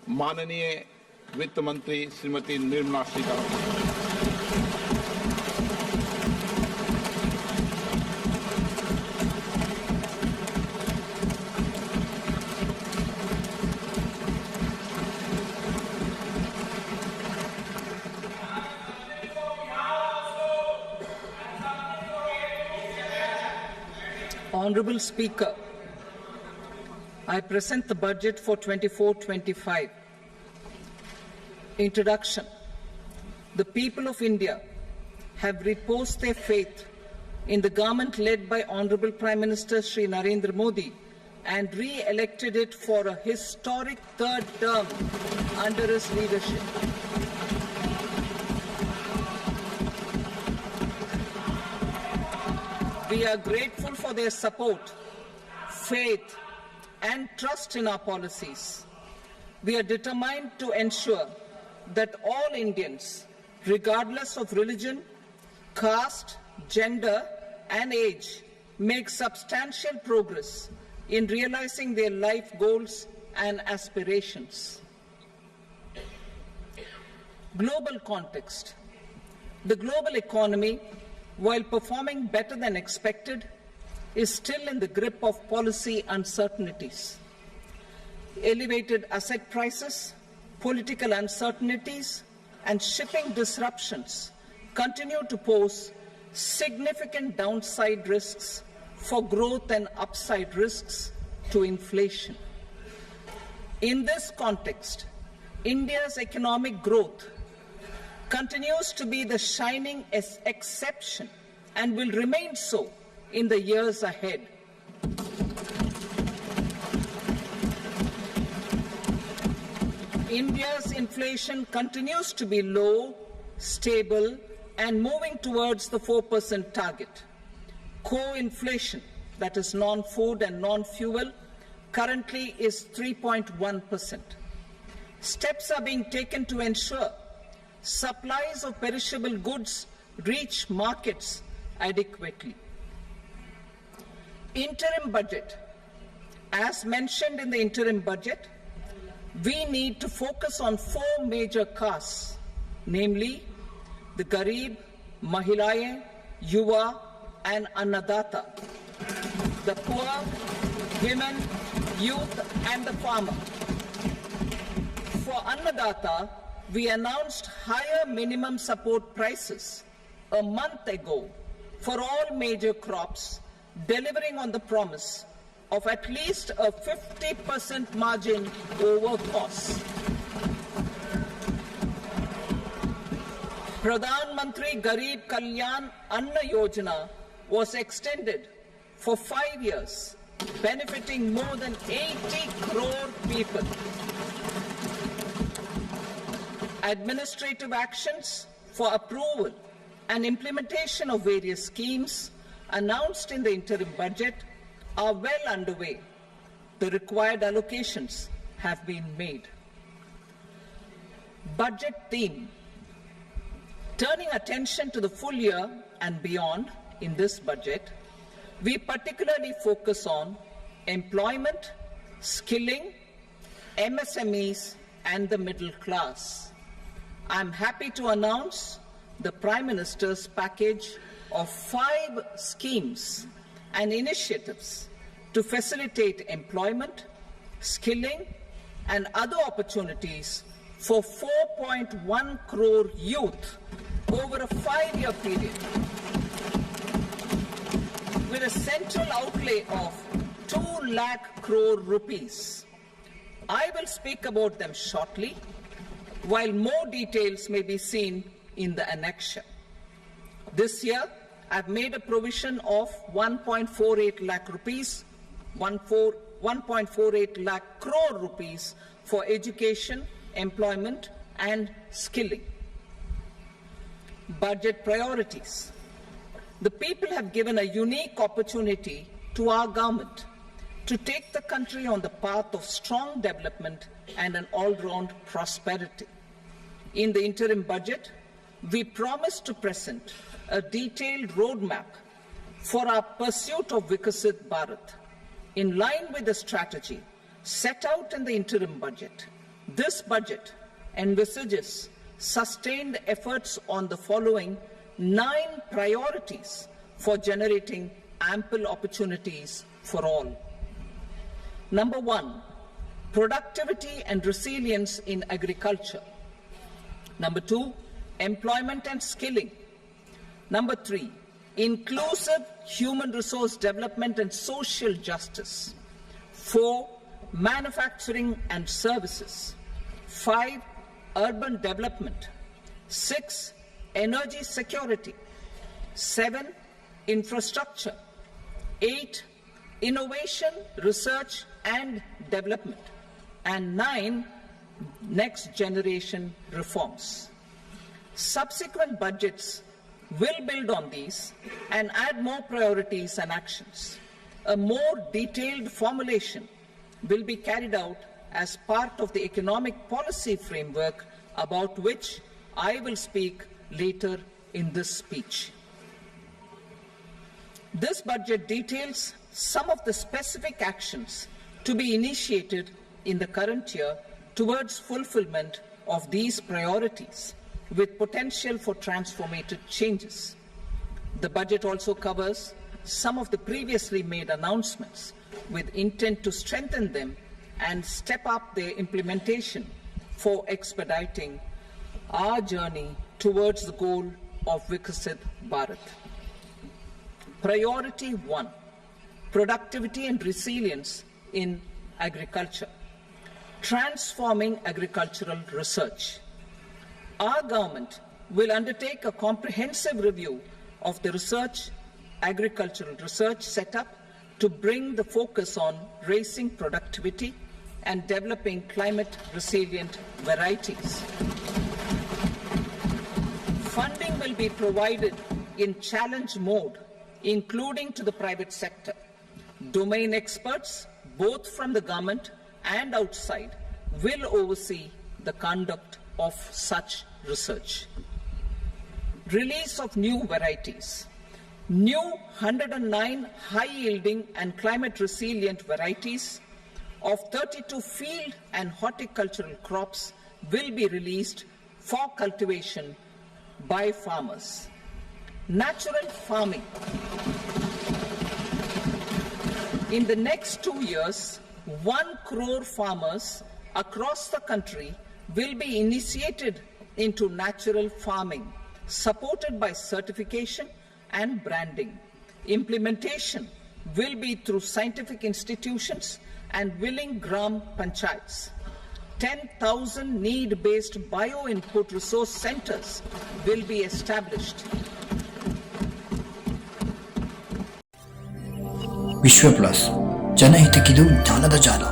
माननीय वित्त मंत्री Shrimati Nirmala Sitharaman. Honourable Speaker, I present the budget for 24-25. Introduction. The people of India have reposed their faith in the government led by Honourable Prime Minister Shri Narendra Modi and re-elected it for a historic third term under his leadership. We are grateful for their support, faith, and trust in our policies. We are determined to ensure that all Indians, regardless of religion, caste, gender, and age, make substantial progress in realizing their life goals and aspirations. Global context. The global economy, while performing better than expected, is still in the grip of policy uncertainties. Elevated asset prices, political uncertainties, and shipping disruptions continue to pose significant downside risks for growth and upside risks to inflation. In this context, India's economic growth continues to be the shining exception and will remain so in the years ahead. India's inflation continues to be low, stable, and moving towards the 4% target. Core inflation, that is non-food and non-fuel, currently is 3.1%. Steps are being taken to ensure supplies of perishable goods reach markets adequately. Interim budget. As mentioned in the interim budget, we need to focus on four major castes, namely the Garib, Mahilaye, Yuva, and Annadata, the poor, women, youth, and the farmer. For Annadata, we announced higher minimum support prices a month ago for all major crops, delivering on the promise of at least a 50% margin over costs. Pradhan Mantri Garib Kalyan Anna Yojana was extended for 5 years, benefiting more than 80 crore people. Administrative actions for approval and implementation of various schemes announced in the interim budget are well underway. The required allocations have been made. Budget theme. Turning attention to the full year and beyond in this budget, we particularly focus on employment, skilling, MSMEs, and the middle class. I am happy to announce the Prime Minister's package of 5 schemes and initiatives to facilitate employment, skilling, and other opportunities for 4.1 crore youth over a 5-year period, with a central outlay of 2 lakh crore rupees. I will speak about them shortly, while more details may be seen in the annexure. This year, I've made a provision of 1.48 lakh rupees, 1.48 lakh crore rupees for education, employment, and skilling. Budget priorities. The people have given a unique opportunity to our government to take the country on the path of strong development and an all-round prosperity. In the interim budget, we promise to present a detailed roadmap for our pursuit of Vikasit Bharat, in line with the strategy set out in the interim budget. This budget envisages sustained efforts on the following 9 priorities for generating ample opportunities for all. Number 1, productivity and resilience in agriculture. Number 2, employment and skilling. Number 3, inclusive human resource development and social justice. 4, manufacturing and services. 5, urban development. 6, energy security. 7, infrastructure. 8, innovation, research and development. And 9, next generation reforms. Subsequent budgets will build on these and add more priorities and actions. A more detailed formulation will be carried out as part of the economic policy framework about which I will speak later in this speech. This budget details some of the specific actions to be initiated in the current year towards fulfillment of these priorities with potential for transformative changes. The budget also covers some of the previously made announcements with intent to strengthen them and step up their implementation for expediting our journey towards the goal of Viksit Bharat. Priority 1, productivity and resilience in agriculture. Transforming agricultural research. Our government will undertake a comprehensive review of the agricultural research setup to bring the focus on raising productivity and developing climate-resilient varieties. Funding will be provided in challenge mode, including to the private sector. Domain experts, both from the government and outside, will oversee the conduct of such research. Release of new varieties. New 109 high-yielding and climate-resilient varieties of 32 field and horticultural crops will be released for cultivation by farmers. Natural farming. In the next 2 years, 1 crore farmers across the country will be initiated into natural farming, supported by certification and branding. Implementation will be through scientific institutions and willing gram panchayats. 10,000 need-based bio-input resource centers will be established. ವಿಶ್ವ plus ಜನಹಿತಕ್ಕಿದು ಜ್ಞಾನದ ಜಾಲ.